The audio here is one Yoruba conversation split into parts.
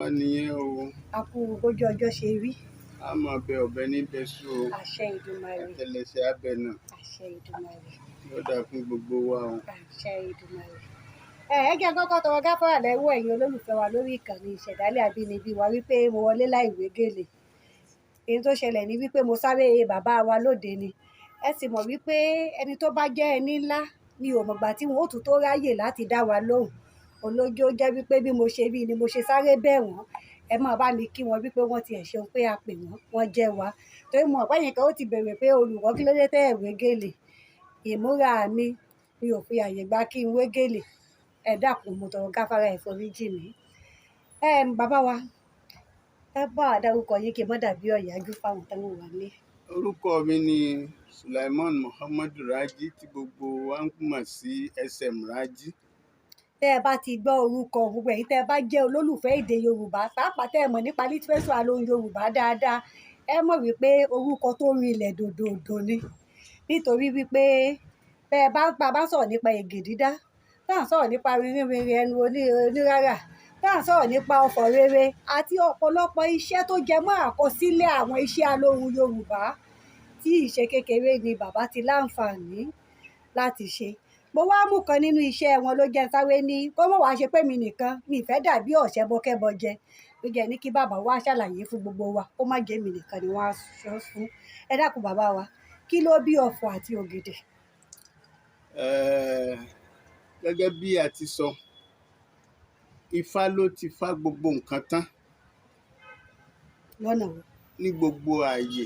Wá nìyẹn o. A kú bójú ọjọ́ ṣe rí. A máa bẹ ọ̀bẹ ní bẹ́sù o. Àṣẹ Ìdùmarè. Àtẹlẹsẹ̀ abẹ náà. Àṣẹ Ìdùmarè. Yóò dáa fún gbogbo wa o. Àṣẹ Ìdùmarè. Ẹ jẹ́ kọ́kọ́ tọrọ gáfárà lọ́wọ́ ẹ̀yin olólùfẹ́ wa lórí ìkànnì ìṣẹ̀dálẹ̀ Abínibí Wa wípé mo wọlé láì wé gèlè. Èyí tó ṣẹlẹ̀ ni wípé mo sáré bàbá wa lóde ni. Ẹ sì mọ̀ wípé ẹni tó bá jẹ́ ẹni ńlá ni ò mọ̀gbà tí wọn ó tún tó ráyè láti dá wa lóhùn. Olójó jẹ́ wípé bí mo ṣe rí ni mo ṣe sáré bẹ̀ wọ́n. Ẹ máa bá mi kí wọn wípé wọ́n ti ẹ̀ ṣeun pé a pè wọ́n jẹ́ wa. Torí mo ọ̀pẹ́ yẹn kan ó ti bẹ̀rẹ̀ pé olùkọ́ kí ló dé tẹ́ ẹ̀ wé gèlè. Ìmúra mi ò fi àyè gbà kí n wé gèlè. Ẹ dákun mo tọrọ gáfárà ẹ foríjì mi. Bàbá wa ẹ bá wa dárúkọ yín kí n má dàbí ọ̀yájú fáwọn táwọn wà ní. Orúkọ mi ni Sulaiman Muhammadu Raji tí gbogbo wa ń mọ̀ sí SM Raji. Tẹ́ ẹ bá ti gbọ́ orúkọ gbogbo èyí tẹ́ ẹ bá jẹ́ olólùfẹ́ èdè Yorùbá pàápàá tẹ́ ẹ mọ̀ nípa lítírésù Ohùn Yorùbá dáadáa ẹ mọ̀ wípé orúkọ tó rinlẹ̀ dòdòdò ni. Nítorí wípé bẹ́ẹ̀ bá sọ̀rọ̀ nípa ègè dídá tá à ń sọ̀rọ̀ nípa rínrínrin ẹnu onírárà tá à ń sọ̀rọ̀ nípa ọfọ̀ rere àti ọ̀pọ̀lọpọ̀ iṣẹ́ tó jẹ mọ́ àkọsílẹ̀ àwọn iṣẹ́ Ohùn Yorùbá tí ìṣe kékeré ni bàbá ti láǹfààní láti ṣe. Mo wá mú kan nínú iṣẹ́ wọn ló jẹ́ sáré ní kó mọ̀ wá ṣe pé mi nìkan mi ìfẹ́ dàbí ọ̀ṣẹ́bọkẹ́bọ jẹ ló jẹ́ ní kí bàbá wa ṣàlàyé fún gbogbo wa kó má jẹ́ mi nìkan ni wọ́n á sọ fún. Ẹ dákun bàbá wa kí ló bí Ọ̀fọ̀ àti Ògèdè? Gẹ́gẹ́ bí a ti sọ Ifá ló ti fá gbogbo nǹkan tán Lọ́nà wo? ní gbogbo ààyè.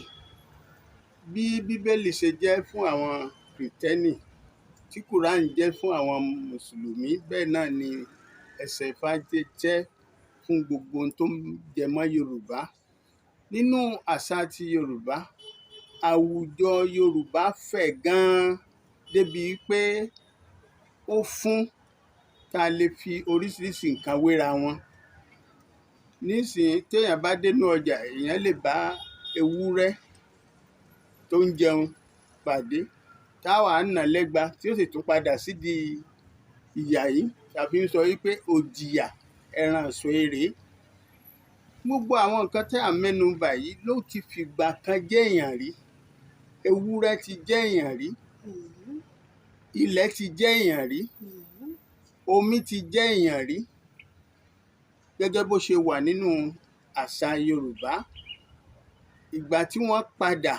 Bí Bíbélì ṣe jẹ́ fún àwọn Kìrìtẹ́nì tí Kùránì jẹ́ fún àwọn Mùsùlùmí bẹ́ẹ̀ náà ni ẹsẹ̀ Ifá jẹ́ fún gbogbo ohun tó jẹ mọ́ Yorùbá. Nínú àṣà ti Yorùbá, àwùjọ Yorùbá fẹ̀ gan-an débi pé ó fún tá a lè fi oríṣiríṣi nǹkan wéra wọn. Nísìnyí téèyàn bá dénú ọjà èèyàn lè bá ewúrẹ́ tó ń jẹun pàdé táwa nà lẹ́gba tí ó sì tún padà sídìí ìyà yìí tàbí ń sọ wípé òjìyà ẹran ìsọ èrè. Gbogbo àwọn nǹkan tí à ń mẹ́nu bà yìí ló ti fìgbà kan jẹ́ èèyàn rí. Ewúrẹ́ ti jẹ́ èèyàn rí. Ilẹ̀ ti jẹ́ èèyàn rí. Omi ti jẹ́ èèyàn rí. Gẹ́gẹ́ bó ṣe wà nínú àṣà Yorùbá. Ìgbà tí wọ́n padà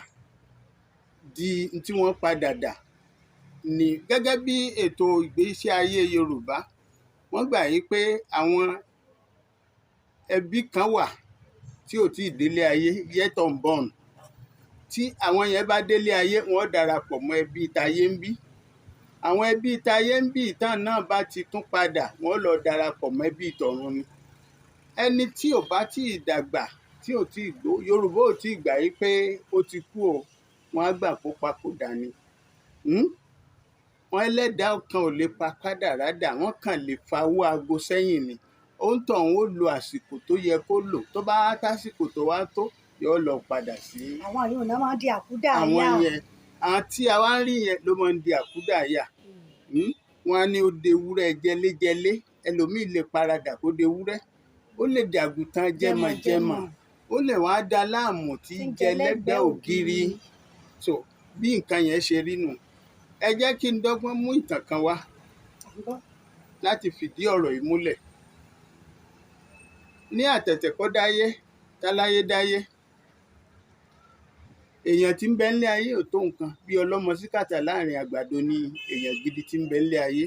di tí wọ́n padà dà ní gẹ́gẹ́ bí ètò ìgbésí ayé Yorùbá wọ́n gbà yí pé àwọn ẹbí kan wà tí ò tíì délé ayé yet unborn. Tí àwọn yẹn bá délé ayé wọ́n darapọ̀ mọ́ ẹbí tayé ń bí. Àwọn ẹbí tayé ń bí ìtàn náà bá ti tún padà wọ́n lọ darapọ̀ mọ́ ẹbí tọ̀run ni. Ẹni tí ò bá tíì dàgbà tí ò tíì gbó Yorùbá ò tíì gbà yí pé ó ti kú o wọ́n á gbà kó papòdà ni. Wọ́n ẹlẹ́dàá kan ò lè pa kádàrá dà wọ́n kàn lè fawó aago sẹ́yìn ni. Òǹtọ̀hún ó lo àsìkò tó yẹ kó lò tó bá tásìkò tó wá tó yóò lọ padà sí. Àwọn yòó náà máa ń di àkúdàáyà. Àwọn yẹn àwọn tí a wá ń rí yẹn ló máa ń di àkúdàáyà. Wọ́n á ní ó de ewúrẹ́ jẹléjẹlé ẹlòmíì lè paradà kó de ewúrẹ́ ó lè di àgùntàn jẹmọ̀jẹmọ̀ ó lè wá da láàmú tí ń jẹ lẹ́gbẹ̀ẹ́ ògiri. So bí nǹkan yẹn ṣe rí nù. Ẹ jẹ́ kí n dọ́gbọ́n mú ìtàn kan wá láti fìdí ọ̀rọ̀ yìí múlẹ̀. Ní àtètèkọ́dáyé táláyé dáyé èèyàn tí ń bẹ nílé ayé ò tó nǹkan bí ọlọ́mọ síkàtà láàrin àgbàdo ni èèyàn gidi tí ń bẹ nílé ayé.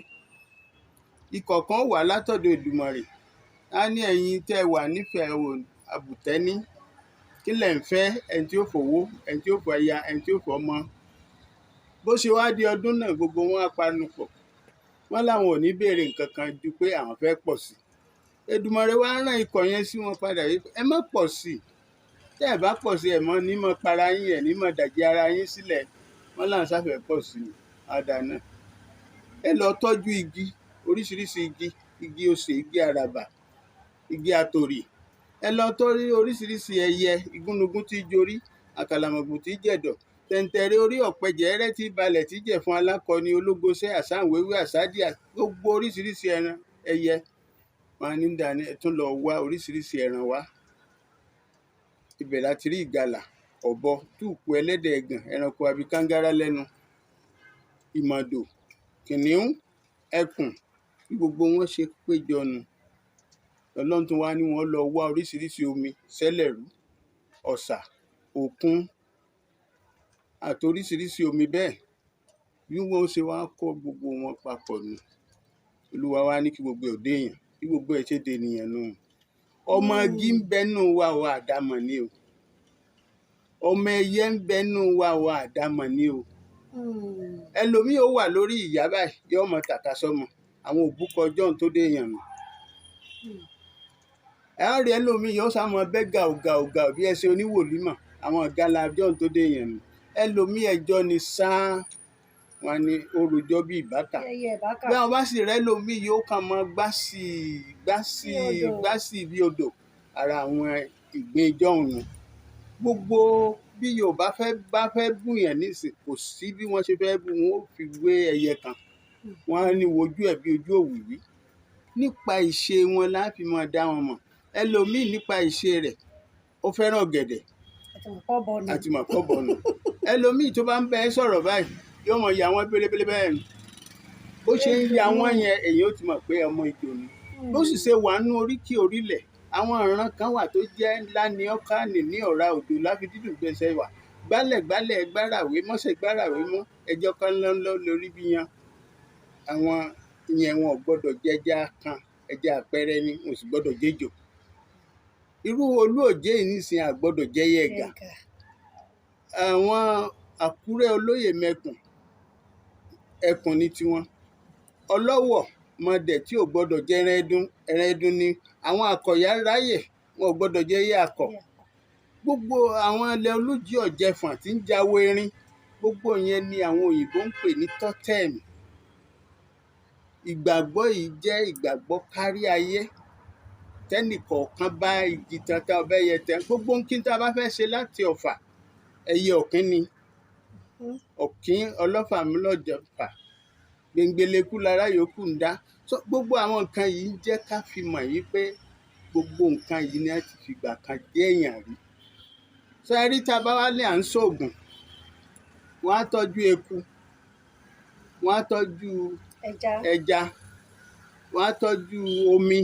Ikọ̀ kan wà látọ̀dọ̀ Èdùmàrè á ní ẹ̀yin tẹ́ wà nífẹ̀ẹ́ àbùtẹ́ní kí lẹ̀ ń fẹ́ ẹni tí ó fowó ẹni tí ó fọ aya ẹni tí ó fọ ọmọ. Bó ṣe wá di ọdún náà gbogbo wọn á panupọ̀ wọ́n láwọn ò ní béèrè nǹkan kan ju pé àwọn fẹ́ pọ̀ sí. Èdùmàrè wá rán ikọ̀ yẹn sí wọn padà yìí ẹ má pọ̀ sí i tẹ́ ẹ bá pọ̀ sí ẹ̀ mọ́ ní mọ́ para yín ẹ̀ ní mọ́ dàjẹ́ ara yín sílẹ̀ wọ́n láwọn sáfẹ́ pọ̀ sí i àdànà. Ẹ lọ tọ́jú igi oríṣiríṣi igi osè igi àràbà igi àtòrì ẹ lọ tọ́jú oríṣiríṣi ẹyẹ igúnnugún tí jorí àkàlàmọ̀gbò tí jẹ̀dọ̀ tẹ̀ǹtẹ̀rẹ̀ orí ọ̀pẹ jẹ́rẹ́ tí balẹ̀ tí jẹ̀ fún alákọni ológoṣẹ́ àsáǹwéwé àsádìà gbogbo oríṣiríṣi ẹran ẹyẹ wọn á ní dání ẹ tún lọ wá oríṣiríṣi ẹran wá. Ibẹ̀ la ti rí ìgalà, ọ̀bọ, túùkù, ẹlẹ́dẹ̀ ẹ̀gàn, ẹranko abikángára lẹ́nu, ìmàdò, kìnìún, ẹkùn, bí gbogbo wọn ṣe péjọ nù. Ọlọ́run tún wá ní wọ́n lọ wá oríṣiríṣi omi, sẹ́lẹ̀rú, ọ̀sà, òkun àti oríṣiríṣi omi bẹ́ẹ̀. Bí wọ́n ṣe wá kó gbogbo wọn papọ̀ nù. Olúwa wá ní kí gbogbo ẹ̀ ò déèyàn, bí gbogbo ẹ̀ ṣe dènìyàn nù. Ọmọ igi ń bẹ́nú wa o, àdámọ̀ ni o. Ọmọ ẹyẹ ń bẹ́nú wa o, àdámọ̀ ni o. Ẹlòmíì ó wà lórí ìyá báyìí yóò mọ tàka sọ́mọ. Àwọn òbúkọ ọjọ́ tó déèyàn nù. Ẹ á rí ẹlòmíì yóò sá mọ bẹ́ gàù bí ẹsẹ̀ oníwòlímọ̀. Àwọn ìgalà ọjọ́ tó déèyàn nù. Ẹlòmíì ẹjọ́ ni sáá, wọn ni oròjọ́ bí ìbákà. Bí wọn bá sì rẹ́ lòmíì yóò kàn mọ gbásì bí odò. Ara àwọn ìgbín ijọ́ òun. Gbogbo bí Yorùbá bá fẹ́ bùyàn nísìn, kò sí bí wọ́n ṣe fẹ́ bù, wọn ó fi wé ẹyẹ kan. Wọ́n á ní wojú ẹ̀ bí ojú òwìwí. Nípa ìṣe wọn la fi máa dá wọn mọ̀. Ẹlòmíì nípa ìṣe rẹ̀, ó fẹ́ràn ọ̀gẹ̀dẹ̀. Àti mọ̀ kọ́ bọ̀nù. Ẹlòmíì tó bá ń bẹ sọ̀rọ̀ báyìí, yóò mọ ya wọn pélépélé bẹ́ẹ̀ ni. Bó ṣe ń ya wọn yẹn, èyí ó ti mọ̀ pé ọmọ ìjò ni. Bó sì ṣe wà nú oríkì orílẹ̀, àwọn ìran kan wà tó jẹ́ láni ọ́kánì ní ọ̀rá odò láfidídùn gbèsè wà. Gbálẹ̀ gbáràwé mọ́sẹ̀ gbáràwé mọ́, ẹjọ́ kan lọ́nlọ́ lórí bí yan. Àwọn ìyẹn wọn ò gbọ́dọ̀ jẹja kan, ẹja àpẹẹrẹ ni, wọn sì gbọ́dọ̀ jẹjò. Irú olú òjé yìí nísìnyí àgbọ́dọ̀ jẹ́yẹ ẹ̀gà. Àwọn Àkúrẹ́ olóyè mẹ́kùn, ẹkùn ní tiwọn. Ọlọ́wọ̀ mọdẹ̀ tí ò gbọ́dọ̀ jẹ́ ẹran ẹdun ni. Àwọn Àkọ̀yà ráyè, wọn ò gbọ́dọ̀ jẹ́yẹ akọ̀. Gbogbo àwọn ilẹ̀ olújí ọ̀jẹ̀fọ̀n tí ń jáwó erin, gbogbo yẹn ni àwọn òyìnbó ń pè ní tọ́tẹ̀mù. Ìgbàgbọ́ yìí jẹ́ ìgbàgbọ́ kárí ayé. Tẹ́nìkọ̀ọ̀kan bá igi tata ọbẹ̀ yẹ tẹ. Gbogbo nkí tá a bá fẹ́ ṣe láti Ọ̀fà, ẹyẹ ọ̀kín ni. Ọ̀kín ọlọ́fà mú lọ́jọ̀fà. Gbèngbèlèkú lára yòókù ń dá. Gbogbo àwọn nǹkan yìí ń jẹ́ ká fi mọ̀ yìí pé gbogbo nǹkan yìí ni a ti fìgbà kan jẹ́ èèyàn rí. Ẹrí tá a bá wá lé à ń ṣoògùn, wọ́n á tọ́jú eku, wọ́n á tọ́jú ẹja, wọ́n á tọ́jú omi,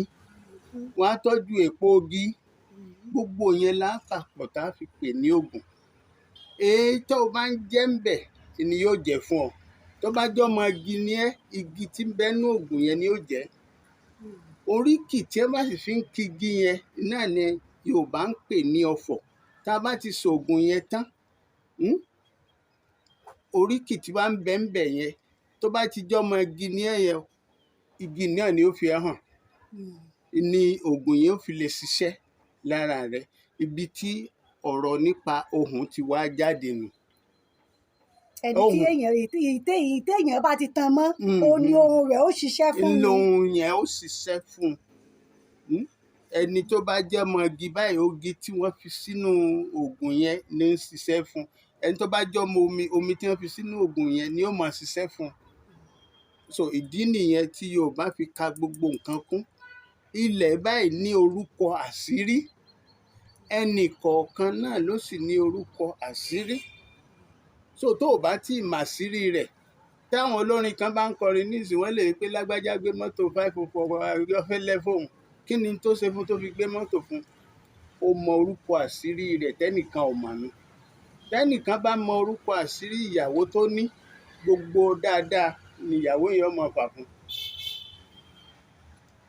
wọ́n á tọ́jú èpo igi. Gbogbo yẹn lápapọ̀ tá a fi pè ní ògùn. Èyí tó o bá ń jẹ́ ń bẹ̀ ni yóò jẹ́ fún ọ. Tó bá jọ́ ọmọ igi ni ẹ́, igi tí ń bẹ́nu ògùn yẹn ni yóò jẹ́. Oríkì tí ẹ bá sì fi ń ki igi yẹn náà ni Yorùbá ń pè ní ọfọ̀. Tá a bá ti ṣògùn yẹn tán, oríkì tí wàá ń bẹ̀ yẹn, tó bá ti jọ́ ọmọ igi ni ẹ́ yẹn, igi náà ni ó fi hàn. Ni ògùn yẹn ó fi lè ṣiṣẹ́ lára rẹ̀. Ibi tí ọ̀rọ̀ nípa ohùn ti wá jáde nù. Ẹni tí èèyàn bá ti tan mọ́, ó ní ohùn rẹ̀ ó ṣiṣẹ́ fún mi. Ohùn yẹn ó ṣiṣẹ́ fún. Ẹni tó bá jẹ́ ọmọ igi báyìí, ogi tí wọ́n fi sínú ògùn yẹn ni ó ń ṣiṣẹ́ fún. Ẹni tó bá jẹ́ ọmọ omi tí wọ́n fi sínú ògùn yẹn ni ó máa ṣiṣẹ́ fún. Ìdí nìyẹn tí Yorùbá fi ka gbogbo nǹkan kún. Ilẹ̀ báyìí ní orúkọ àṣírí. Ẹnì kọ̀ọ̀kan náà ló sì ní orúkọ àṣírí. Tó o bá tí ì mà àṣírí rẹ̀, táwọn olórin kan bá ń kọrin nísìnyí, wọ́n lè rí pé lágbájá gbé mọ́tò 504 ayọ́fẹ́lẹ́ fóun. Kí ni tó ṣe fún tó fi gbé mọ́tò fún? Ó mọ orúkọ àṣírí rẹ̀ tẹ́nìkan ò mọ̀ ní. Tẹ́nìkan bá mọ orúkọ àṣírí ìyàwó tó ní, gbogbo dáadáa ni ìyàwó yẹn mọ̀ fà fún.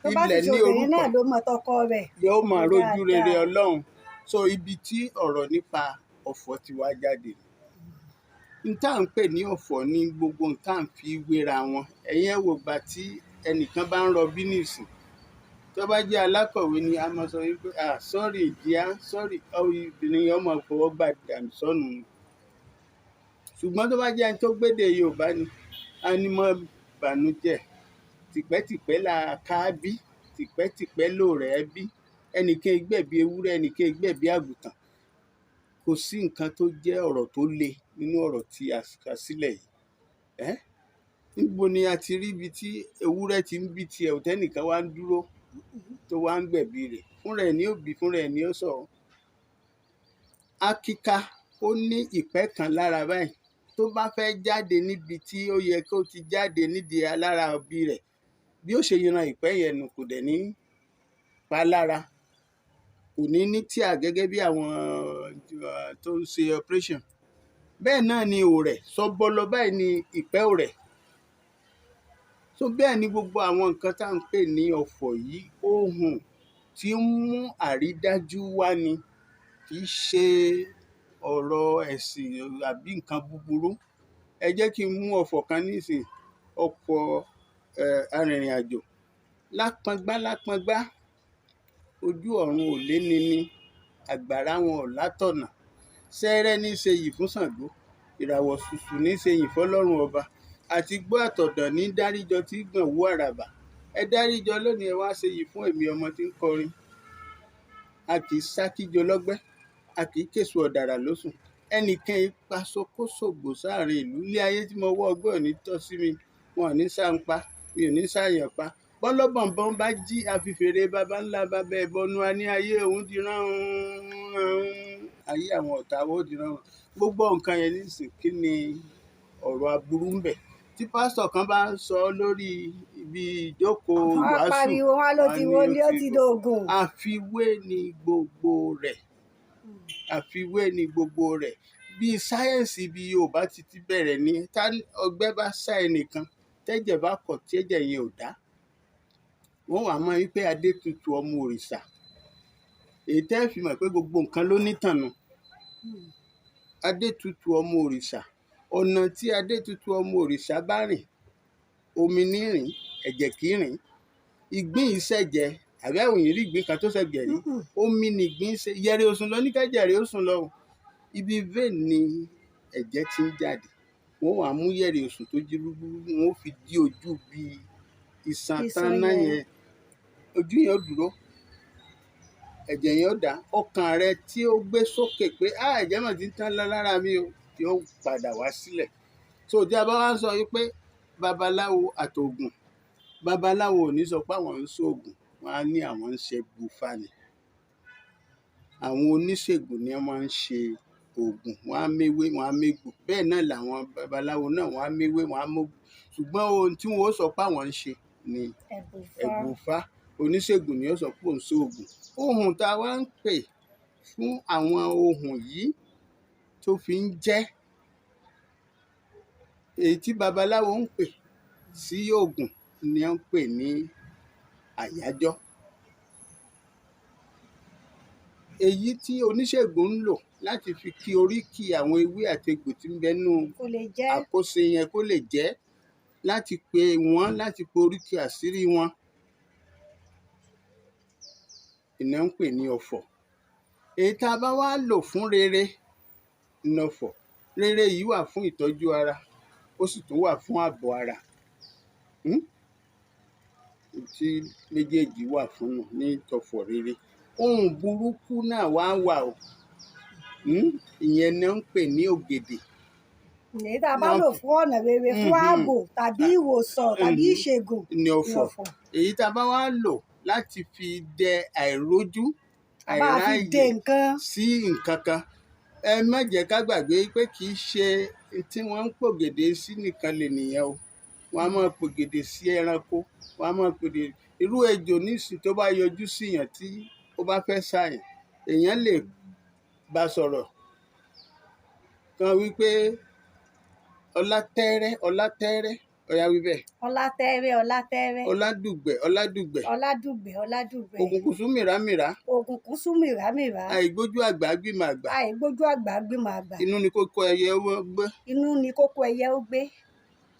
Tó bá sì ṣe obìnrin náà ló mọ tọkọ rẹ̀. Yóò mọ rojú rere Ọlọ́run. Ibi tí ọ̀rọ̀ nípa ọ̀fọ̀ ti wá jáde. N tá à ń pè ní ọ̀fọ̀ ní gbogbo n tá à ń fi wéra wọn. Ẹ̀yin ẹ wò gbà tí ẹnìkan bá ń rọbí nísìn. Tó bá jẹ́ alákọ̀wé ni a máa sọ wípé sorry dear, sorry, obìnrin yẹn máa fọwọ́ gbà dànù sọ́nù. Ṣùgbọ́n tó bá jẹ́ ẹni tó gbédè Yorùbá ni, a ní mọ́ bànújẹ́. Tìpẹ́tìpẹ́ la ká bí, tìpẹ́tìpẹ́ ló rẹ̀ bí. Ẹnìkan gbẹ̀bí ewúrẹ́, ẹnìkan gbẹ̀bí àgùntàn. Kò sí nǹkan tó jẹ́ ọ̀rọ̀ tó le nínú ọ̀rọ̀ tí a kà sílẹ̀ yìí. Níbo ni a ti rí ibi tí ewúrẹ́ ti ń bí tiẹ̀ tẹ́nìkan wá ń dúró tó wá ń gbẹ̀bí rẹ̀ fúnra ẹ̀ ní ó bí fúnra ẹ̀ ní ó sọ. Akíká ó ní ìpẹ́ kan lára báyìí tó bá fẹ́ jáde níbi tí ó yẹ kó ti jáde nídìí alára òbí rẹ̀ bí ó ṣe yan ìpẹ́ yẹn nù kò dẹ̀ ní pa lára, kò ní tíà gẹ́gẹ́ bí àwọn tó ń ṣe operation. Bẹ́ẹ̀ náà ni òrẹ̀ sọbọlọ báyìí ni ìpẹ́ òrẹ̀. So bẹ́ẹ̀ ni gbogbo àwọn nǹkan tá à ń pè ní ọ̀fọ̀ yìí ohùn tí ń mú àrídájú wá ni, kì í ṣe ọ̀rọ̀ ẹ̀sìn àbí nǹkan búburú. Ẹ jẹ́ kí n mú ọ̀fọ̀ kan nísìnyí, ọkọ̀ arìnrìn-àjò lápọngbá lápọngbá ojú ọ̀run ò léni ní àgbàrá wọn ò látọ̀nà, sẹ́rẹ́ ní í ṣe yìí fún Ṣàngó, ìràwọ̀ ṣùṣù ní í ṣe yìí fọ́lọ́run ọba, àti gbọ́ àtọ̀dàn ní dáríjọ tí gbọ̀n wú àràbà. Ẹ dáríjọ lónìí, ẹ wá ṣe yìí fún èmi ọmọ tí ń kọrin. A kì í sá kíjọ lọ́gbẹ́, a kì í késo ọ̀dàrà lóṣùn, ẹnìkan ipa sokóṣògbò sáàrin ìlú. Ilé ayé tí mo wọ́ ọgbẹ́ ò ní tọ́ sí mi, wọn ò ní sá ń pa, mi ò ní sáyàn pa. Bọ́lọ́bọ̀nbọ́n bá jí afífèrè baba ńlá baba ẹ̀bọnú, a ní ayé òun di rán-ún-rán-ún, ayé àwọn ọ̀tá ó di rán-ún. Gbogbo nǹkan yẹn nísìn kí ni ọ̀rọ̀ aburú ń bẹ? Tí pásítọ̀ kan bá ń sọ lórí ibi ìjókòó ìwàásù, pariwo wọn ló ti wọlé, ó ti dógùn. Àfiwé ni gbogbo rẹ̀, àfiwé ni gbogbo rẹ̀. Bí sáyẹ́ǹsì bí Yorùbá ti bẹ̀rẹ̀ ni, tá ọgbẹ́ bá sá ẹnìkan tẹ́jẹ̀ bá kọ̀ tí ẹ̀jẹ̀ yẹn ò dá, wọ́n wàá mọ̀ wípé adé tutù ọmọ òrìṣà. Èyí tẹ́ fi mọ̀ pé gbogbo nǹkan ló nítànù. Adé tutù ọmọ òrìṣà, ọ̀nà tí adé tutù ọmọ òrìṣà bá rìn, omi ní rìn, ẹ̀jẹ̀ kì í rìn. Ìgbín ìṣẹ̀jẹ̀ àbí àwọn èèyàn rí ìgbín kan tó ṣẹ̀jẹ̀ rí, omi ni ìgbín ṣe. Yẹ̀rẹ̀ òsùn lọ ní kẹ́jẹ̀ rẹ̀ ó sùn lọ. Ibi vein ni ẹ̀jẹ̀ ti ń jáde. Wọ́n wàá mú yẹ̀rẹ̀ òsùn tó jí rúgbúrú, wọ́n ó fi dí ojú bí iṣan tán náà yẹn. Ojú yẹn ó dúró, ẹ̀jẹ̀ yẹn ó dá. Ọkàn rẹ tí ó gbé sókè pé ẹ̀jẹ̀ mà ti ń tán lára mi o, yóò padà wá sílẹ̀. So tí a bá wá sọ wípé babaláwo àtògùn, babaláwo ò ní sọ pé àwọn ń ṣoògùn, wọn á ní àwọn ń ṣe gbùfà ni. Àwọn oníṣègùn ni wọ́n máa ń ṣe oògùn, wọn á méwé, wọn á mégbò. Bẹ́ẹ̀ náà làwọn babaláwo náà, wọn á méwé, wọn á mógbò. Ṣùgbọ́n ohun tí wọn ó sọ pé àwọn ń ṣe ni ẹ̀bùfá. Oníṣègùn ni ó sọ pé òun ṣoògùn. Ohùn tá a wá ń pè fún àwọn ohùn yìí tó fi ń jẹ́ èyí tí babaláwo ń pè sí oògùn ni wọ́n ń pè ní àyájọ. Èyí tí oníṣègùn ń lò láti fi kí oríkì àwọn ewé àti egbò tí ń bẹnú àkóso yẹn kó lè jẹ́, láti pe wọ́n, láti pe oríkì àṣírí wọn, ìná ń pè ní ọ̀fọ̀. Èyí tá a bá wá lò fún rere ní ọ̀fọ̀. Rere yìí wà fún ìtọ́jú ara, ó sì tún wà fún ààbò ara. Tí méjèèjì wà fún nù ní tọ̀fọ̀ rere. Ohun burúkú náà wá wà o. Ìyẹn ni wọ́n ń pè ní ògèdè. Èyí tá a bá lò fún ọ̀nà rere, fún ààbò tàbí ìwòsàn tàbí ìṣègùn ní ọ̀fọ̀. Èyí tá a bá wá lò láti fi dẹ àìrójú, àìráyè sí nǹkan kan. Ẹ má jẹ́ ká gbàgbé pé kì í ṣe tí wọ́n ń pògèdè sí nìkan lè nìyẹn o. Wọ́n á máa pògèdè sí ẹranko, wọ́n á máa pògèdè. Irú ejò nísìn tó bá yọjú síyàn tí ó bá fẹ́ ṣàyàn, èèyàn lè bá sọ̀rọ̀ kan wípé ọlátẹ́rẹ́, ọlátẹ́rẹ́, ọ̀yá wí bẹ́ẹ̀. Ọlátẹ́rẹ́, ọlátẹ́rẹ́. Ọládùgbẹ̀, ọládùgbẹ̀. Ọládùgbẹ̀, ọládùgbẹ̀. Òkùnkùn sún mìrámìrá. Òkùnkùn sún mìrámìrá. Àìgbójú àgbà gbìmọ̀ àgbà. Àìgbójú àgbà gbìmọ̀ àgbà. Inú ni kókó ẹyẹ ó gbé. Inú ni kókó ẹyẹ ó gbé.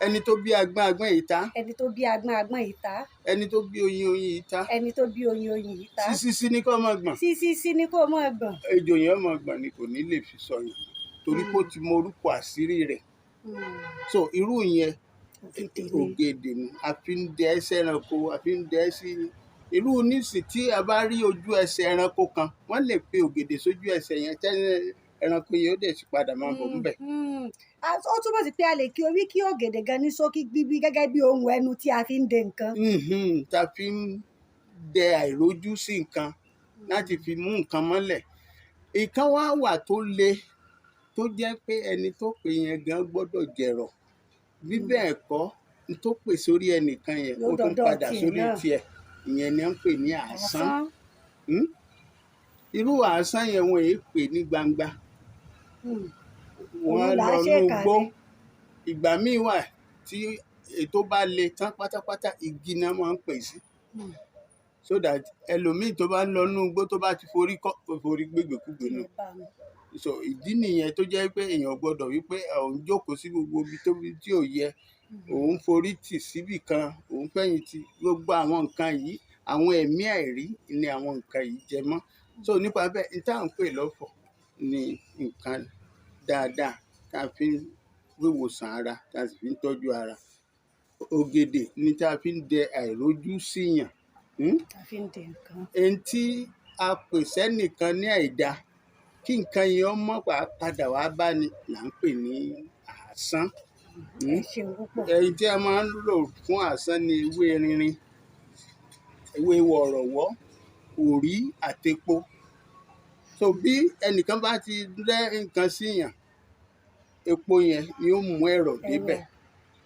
Ẹni tó bí agbọ́n, agbọ́n yìí ta. Ẹni tó bí agbọ́n, agbọ́n yìí ta. Ẹni tó bí oyin, oyin yìí ta. Ẹni tó bí oyin, oyin yìí ta. Sísí ní kó máa gbọ̀n. Sísí ní kó máa gbọ̀n. Ejò yẹn máa gbọ̀n ni kò ní lè fi sọ yẹn, torí pé ó ti mọ orúkọ àṣírí rẹ̀. So irú yẹn ògèdè ni a fi ń dẹ ẹsẹ̀ ẹranko, a fi ń dẹ sí irú nísìn tí a bá rí ojú ẹsẹ̀ ẹranko kan, wọ́n lè pe ògèdè sójú ẹsẹ̀ yẹn tẹ́lẹ̀ ẹranko yẹn ó dẹ̀ sì padà máa bọ̀ ńbẹ̀. Ó túmọ̀ sí pé a lè kí oríkì ògèdè gan ní ṣókí gbígbí gẹ́gẹ́ bí ohun ẹnu tí a fi ń de nǹkan. Tá a fi ń dẹ àìrójú sí nǹkan, láti fi mú nǹkan mọ́lẹ̀. Ìkan wá wà tó le, tó jẹ́ pé ẹni tó pè yẹn gan gbọ́dọ̀ jẹ̀rọ̀. Bí bẹ́ẹ̀ kọ́, n tó pè sórí ẹnìkan yẹn ó tún padà sórí tiẹ̀. Ìyẹn ni wọ́n ń pè ní àásán. Irú àásán yẹn wọn èé pè ní gbangba. Wọ́n lọ ní igbó. Ìgbà míì wà tí ètò bá le tán pátápátá, igi náà máa ń pè sí. So that ẹlòmíì tó bá ń lọ nínú igbó tó bá ti forí kọ́, ó forí gbégbèkúgbè náà. So ìdí nìyẹn tó jẹ́ pé èèyàn gbọ́dọ̀ wípé òun jókòó sí gbogbo ibi tí ò yẹ, òun forí tì síbì kan, òun fẹ̀yìntì. Gbogbo àwọn nǹkan yìí, àwọn ẹ̀mí àìrí ni àwọn nǹkan yìí jẹ mọ́. So nípa bẹ́ẹ̀, n tá à ń pè lọ́fọ̀ ni nǹkan dáadáa tá a fi ń wéwòsàn ara, tá a sì fi ń tọ́jú ara. Ògèdè ni tá a fi ń dẹ àìrójú síyàn. Ẹni tí a pè sẹ́nìkan ní àìda, kí nǹkan yẹn ó mọ̀ padà wá bá ni, là ń pè ní àásán. Èyí tí a máa ń lò fún àásán ni ewé rinrin, ewé wọ̀rọ̀wọ́, òrí àtepo. So bí ẹnìkan bá ti rẹ́ nǹkan síyàn, epo yẹn ni ó mú ẹ̀rọ̀ débẹ̀.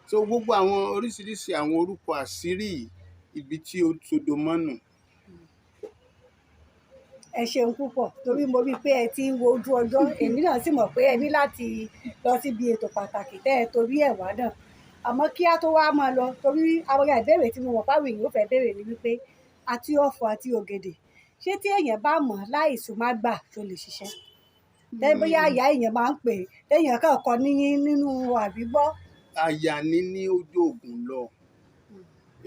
So gbogbo àwọn oríṣiríṣi àwọn orúkọ àṣírí yìí, ibi tí ó sodo mọ́nù. Ẹ ṣeun púpọ̀, torí mo rí i pé ẹ ti ń wo ojú ọjọ́. Èmi náà sì mọ̀ pé ẹ ní láti lọ síbi ètò pàtàkì tẹ́ ẹ torí ẹ̀ wá náà. Àmọ́ kí á tó wá máa lọ, torí àwọn ìbéèrè tí mo mọ̀ páwọn èèyàn ò fẹ́ béèrè ni wípé àti ọ̀fọ̀ àti ògèdè, ṣé tí èèyàn bá mọ̀ láìsùn má gbà tó lè ṣiṣẹ́? Tẹ́ bóyá àyà èèyàn máa ń pè é, téèyàn kàn kọ nínú àbígbọ́. Àyà ní ojú ògùn lọ.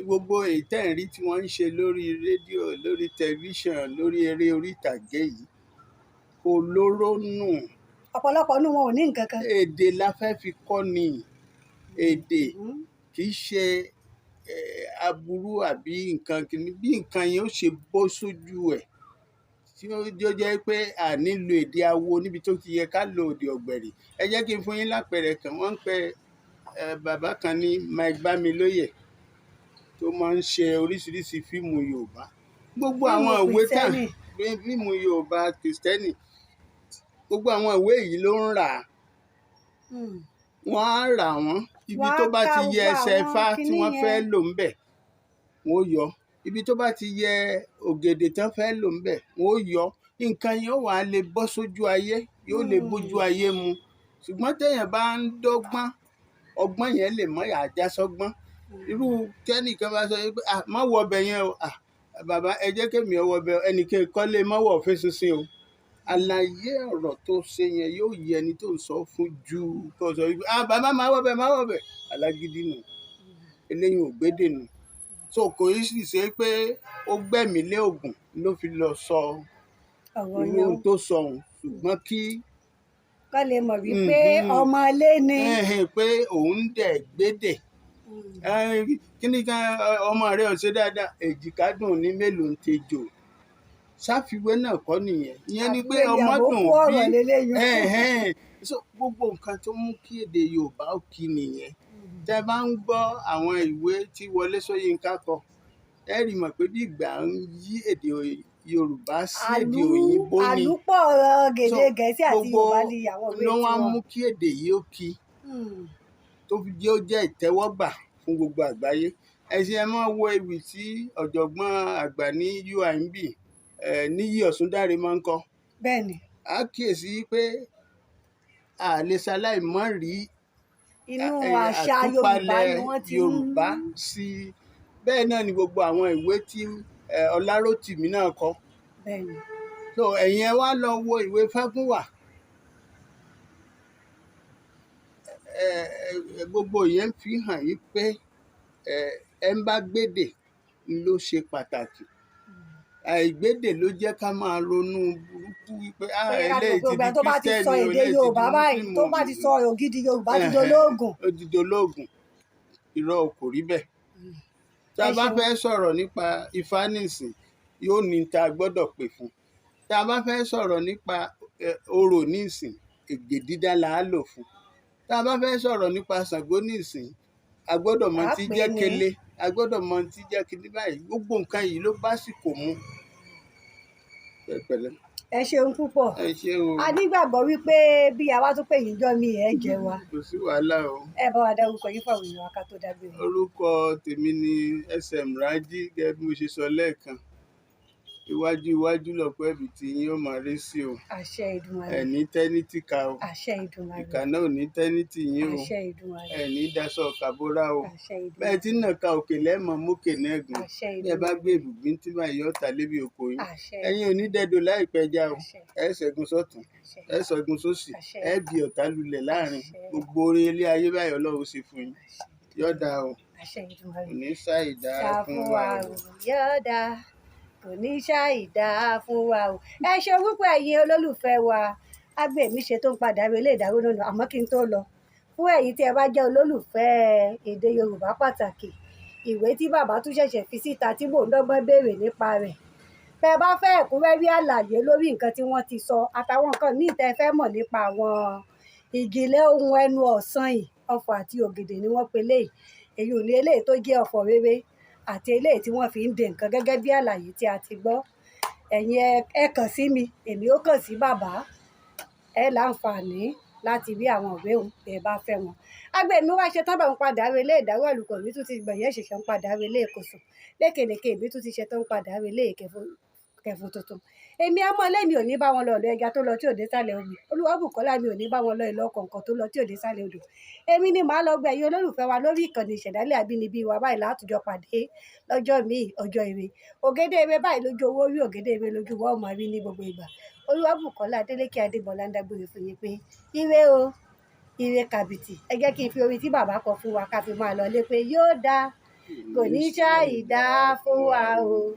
Gbogbo ìtẹ́ẹ̀rí tí wọ́n ń ṣe lórí rédíò, lórí tẹlifíṣàn, lórí eré orí ìtàgé yìí, kò lóró nù. Ọ̀pọ̀lọpọ̀ nínú wọn ò ní nǹkan kan. Èdè la fẹ́ fi kọ́ ni. Èdè kì í ṣe aburú àbí nǹkan kìíní. Bí nǹkan yẹn ó ṣe bọ́ sójú ẹ̀, tí ó jẹ́ pé à nílò èdè awo níbi tó ti yẹ ká lo èdè ọ̀gbẹ̀rì. Ẹ jẹ́ kí n fún yín lápẹẹrẹ kan. Wọ́n ń pe bàbá kan ní Mike Bámilóyè, tó máa ń ṣe oríṣiríṣi fíìmù Yorùbá. Gbogbo àwọn ìwé fíìmù Yorùbá Kristẹni, gbogbo àwọn ìwé yìí ló ń rà. Wọ́n á rà wọ́n. Ibi tó bá ti yẹ ẹsẹ̀ Ifá tí wọ́n fẹ́ lò ń bẹ̀, wọ́n ó yọ. Ibi tó bá ti yẹ ògèdè tán fẹ́ lò ń bẹ̀, wọ́n ó yọ. Nǹkan yẹn ó wá lè bọ́ sójú ayé, yóò lè bójú ayé mu. Ṣùgbọ́n téèyàn bá ń dọ́gbọ́n, ọgbọ́n yẹn lè mọ́ àjá sọ́gbọ́n. Irú kẹ́nìkan bá sọ pé má wọ ọbẹ̀ yẹn o, bàbá ẹ jẹ́ kémi ọwọ́ ọbẹ̀, ẹnìkan kọ́lé má wọ̀ fẹ́ sísìn o. Àlàyé ọ̀rọ̀ tó ṣe yẹn yóò yẹ ẹni tó ń sọ fún ju kó sọ wípé bàbá má wọ ọbẹ̀, má wọ ọbẹ̀. Alágídí nù, eléyìí ò gbédè nù. So kò í sì ṣe pé ó gbẹ̀mí lé ògùn ló fi lọ sọ irú ohun tó sọ òun, ṣùgbọ́n kí kọ́ lè mọ̀ wípé ọmọ ilé ni. Pé òun dẹ̀ gbédè. Kí ni kan ọmọ rẹ ò ṣe dáadáa, èjìká dùn ní mélòó ń tejò. Sáfiwé náà kọ́ nìyẹn. Ìyẹn ni pé ọmọ dùn bí. So gbogbo nǹkan tó mú kí èdè Yorùbá ó kí nìyẹn. Tẹ́ bá ń gbọ́ àwọn ìwé tí Wọlé Ṣóyínká kọ, ẹ rí mọ̀ pé bí ìgbà ń yí èdè Yorùbá sí èdè òyìnbó ni. Àlùpọ̀ gèdè Gẹ̀ẹ́sì àti Yorùbá ni àwọn ìwé tí ló wá mú kí èdè yìí ó kí, tó fi jẹ́ ó jẹ́ ìtẹ́wọ́gbà fún gbogbo àgbáyé. Ẹ máa wo ewì tí ọ̀jọ̀gbọ́n àgbà ní UIMB Níyì Ọ̀ṣúndáre máa ń kọ. Bẹ́ẹ̀ni. A kíyèsí pé a lè ṣaláì mọ́ rí inú àṣà Yorùbá ni wọ́n ti Yorùbá sí. Bẹ́ẹ̀ náà ni gbogbo àwọn ìwé tí Ọlárótìmí náà kọ. Bẹ́ẹ̀ni. So ẹ̀yin ẹ wá lọ wo ìwé Fágúnwà. Gbogbo yẹn fi hàn yí pé ẹ ń bá gbédè ló ṣe pàtàkì. Àìgbédè ló jẹ́ ká máa ronú burúkú wípé eléyìí ti di Kristẹni, eléyìí ti di Mùsùlùmí. Tó bá ti sọ ògidì Yorùbá ti dolóògùn. Ó ti dolóògùn. Irọ́ kò rí bẹ́ẹ̀. Tá a bá fẹ́ sọ̀rọ̀ nípa Ifá nísìn, yóò ní ta gbọ́dọ̀ pè fún. Tá a bá fẹ́ sọ̀rọ̀ nípa orò nísìn, ègbè dídá là á lò fún. Tá a bá fẹ́ sọ̀rọ̀ nípa Ṣàngó nísìn, a gbọ́dọ̀ mọ̀ tí jẹ́ kélé, a gbọ́dọ̀ mọ ohun tí jẹ́ kinní báyìí, gbogbo nǹkan yìí ló básìkò mu. Pẹ̀lẹ́. Ẹ ṣeun púpọ̀. Ẹ ṣé o. A nígbàgbọ́ wípé bí a wá tún pè yín jọ mi ẹ̀ jẹ wa. Kò sí wàhálà o. Ẹ bá wa dárúkọ yín fáwọn èèyàn wa ká tó dágbére. Orúkọ tèmi ni S.M Rájí, gẹ́gẹ́ bí mo ṣe sọ lẹ́ẹ̀kan. Iwájú iwájú lọ̀pọ̀ ẹ̀bì tí yín ó máa rí sí o. Àṣẹ Èdùmàrè. Ẹ̀ní tẹ́nítì ka o. Àṣẹ Èdùmàrè. Ìkà náà ò ní tẹ́nítì yín o. Àṣẹ Èdùmàrè. Ẹ̀ní daṣọ kàbórá o. Àṣẹ Èdùmàrè. Bẹ́ẹ̀ tí náà ka òkè lẹ́mọ̀ mókè náà gùn. Àṣẹ Bí ẹ bá Èdùmàrè. gbé ìbùgbín tí máa yọ ọ̀tà lébi oko yín. Àṣẹ. Ẹ̀yin ò ní dẹ́dọ̀ láìpẹ́ já o. Àṣẹ. Ẹ ṣẹ́gun sọ́tún, Àṣẹ. ẹ ṣẹ́gun sósì, Àṣẹ. ẹ bi ọ̀tá lulẹ̀ láàrin. Àṣẹ. Gbogbo oore ilé ayé báyọ̀ Ọlọ́run ṣe fún yín. Yọ̀ọ̀dà o. Àṣẹ Èdùmàrè. Kò ní ṣàìdá fún wa o. Yọ̀ọ̀dà kò ní ṣàìdá fún wa o. Ẹ ṣe púpọ̀ ẹ̀yin olólùfẹ́ wa. Agbèmí ṣe tó ń padà rí ilé ìdáwó náà, àmọ́ kí n tó lọ, fún ẹ̀yin tí ẹ bá jẹ́ olólùfẹ́ èdè Yorùbá pàtàkì, ìwé tí bàbá tún ṣẹ̀ṣẹ̀ fi síta tí mò ń dọ́gbọ́n béèrè nípa rẹ̀. Tẹ́ ẹ bá fẹ́ ẹ̀kúnrẹ́rẹ́ àlàyé lórí nǹkan tí wọ́n ti sọ àtàwọn nǹkan míì tẹ́ ẹ fẹ́ mọ̀ nípa àwọn ìjìnlẹ̀ ohun ẹnu ọ̀sán yìí, ọfọ̀ àti ògèdè ni wọ́n pe léyìí. Èyí ò ní eléyìí tó jẹ́ ọfọ̀ rere àti eléyìí tí wọ́n fi ń de nǹkan gẹ́gẹ́ bí àlàyé tí a ti gbọ́. Ẹ̀yin ẹ kàn sí mi, èmi ó kàn sí bàbá. Ẹ láǹfààní láti rí àwọn ìwé òun tẹ́ ẹ bá fẹ́ wọn. Agbèmí wá ṣe tán bá ń padà relé ìdáwọ́ àlùkò mi tún ti gbẹ̀yẹ́ ṣẹ̀ṣẹ̀ ń padà relé ìkòsùn. Lékelèké mi tún ti ṣe tán ń padà relé ìkẹfun tuntun. Èmi ọmọ lẹ́mi ò ní bá wọn lọ ọ̀dọ̀ ẹja tó lọ tí ò dé sálẹ̀ omi. Olúwa Bùkọ́lá mi ò ní bá wọn lọ ìlọ kọ̀ọ̀kan tó lọ tí ò dé sálẹ̀ odò. Èmi ni màá lọ gbẹ̀yìn olólùfẹ́ wa lórí ìkànnì ìṣẹ̀dálẹ̀ Abínibí Wa báyìí látùjọ pàdé lọ́jọ́ míì ọjọ́ ire. Ògédé ire báyìí lójú owó rí, ògédé ire lójú wọ́n máa rí ní gbogbo ìgbà. Olúwa Bùkọ́lá Adélékè Adégbọlá ń dágbére fún yín pé ire o, ire kàbìtì. Ẹ jẹ́ kí n fi orin tí bàbá kọ fún wa ká fi máa lọ lé pé yóò dáa, kò ní ṣàìdá fún wa o.